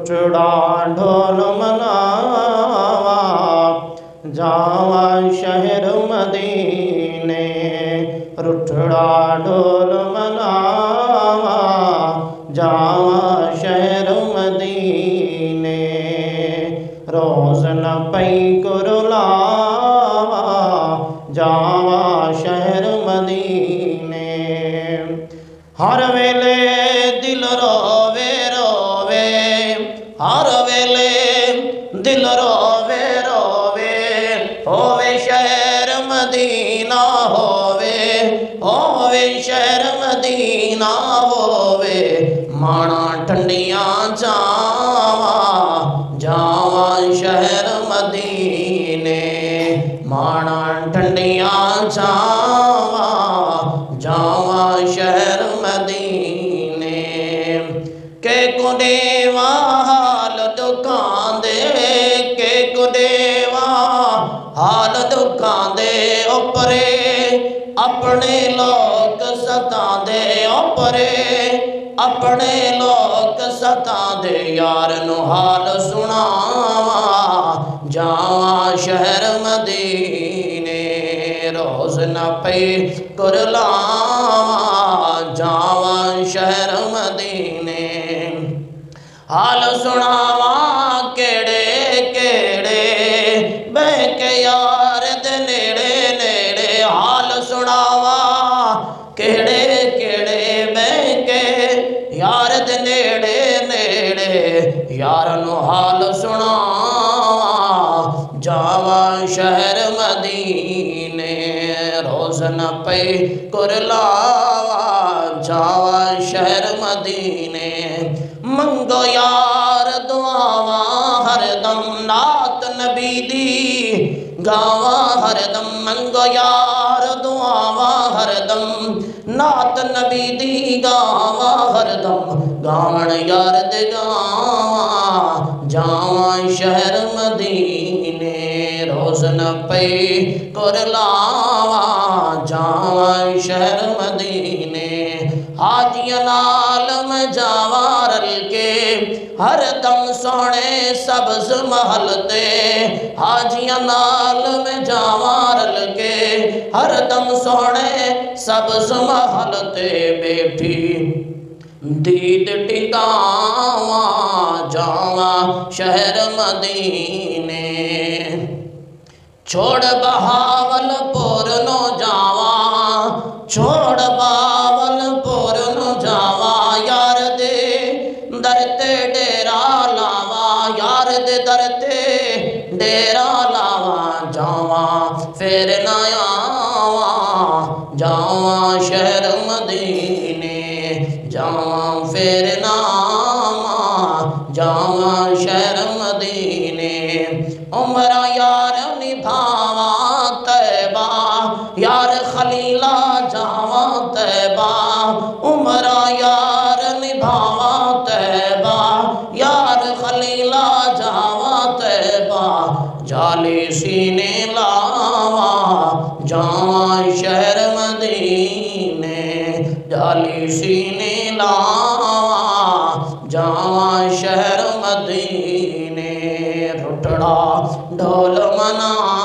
چڑا ڈھول مناوا جاوا شہر مدینے رٹڑا ڈھول مناوا جاوا شہر مدینے روز نہ پئی کرلاوا جاوا شہر مدینے ہر ویلے دل روے روے ہر ویلے دل روے روے ہووے شہر مدینہ ہووے شہر مدینہ ہووے مانا ٹھنڈیاں جاوا شہر مدینے مانا ٹھنڈیاں جاوا شہر مدینے کہ کڈیوا حال دکھان دے کہ کڈیوا حال دکھان دے اوپرے اپنے لوگ ستان دے اوپرے اپنے لوگ ستان دے یار نو حال سناوا جاوا شہر مدینے روز نہ پئی کرلاوا جاوا شہر مدینے حال سناوا کیڑے کیڑے بہ کے یار دے نیڑے نیڑے حال سناوا کیڑے کیڑے بہ کے یار دے نیڑے نیڑے یار نو حال سناوا جاوا شہر مدینے روز نہ پئی کرلاوا جاوا شہر مدینے منگو یار دعاواں ہر دم نعت نبی دی گاواں ہر دم منگو یار دعاواں ہر دم نعت نبی دی گاواں ہر دم گاون یار دے گاواں جاواں شہر مدینے روز نہ پئی کرلاوا جاواں شہر مدینے حاجیاں نال میں جاواں رل کے ہر دم سونے سبز محل تے حاجیاں نال میں جاواں رل کے ہر دم سونے سبز محل تے بیٹھی دید ٹکاواں جاواں شہر مدینے چھوڑ بہاول پور نو جاواں چھوڑ بہاول پور نو جاواں یار دے در تے ڈیرا لاواں یار دے در تے ڈیرا لاواں جاواں پھر نہ آواں جاواں شہر مدینے جاواں پھر نہ آواں جاواں شہر مدینے عمرہ یار نبھاواں طیبہ یار خلیلہ جاواں طیبہ عمرہ یار نبھاواں طیبہ یار خلیلہ جاواں طیبہ جالی سینے لاواں جاواں شہر مدینے جالی سینے لاواں جاواں شہر مدینے رٹڑا ڈھول منا